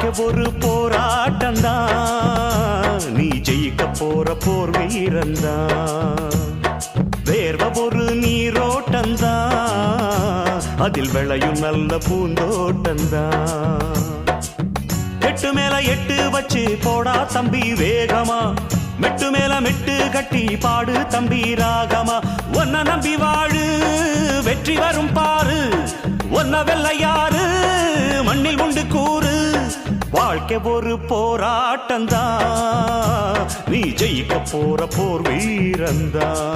வாழ்க்கை ஒரு போராட்டம்தான், நீ ஜெயிக்க போற போர் வீரந்தான். வேர்வ ஒரு நீரோட்டம்தான், அதில் விளையும் நல்ல பூந்தோட்டம்தான். எட்டு மேல எட்டு வச்சு போடா தம்பி வேகமா, மெட்டு மேல மெட்டு கட்டி பாடு தம்பி ராகமா. ஒன்ன நம்பி வாழு, வெற்றி வரும் பாரு, ஒன்ன வெள்ளையாரு மண்ணில் உண்டு கூறு. வாழ்க்கை ஒரு போராட்டம்தான், நீ ஜெயிக்க போற போர் வீரந்தான்.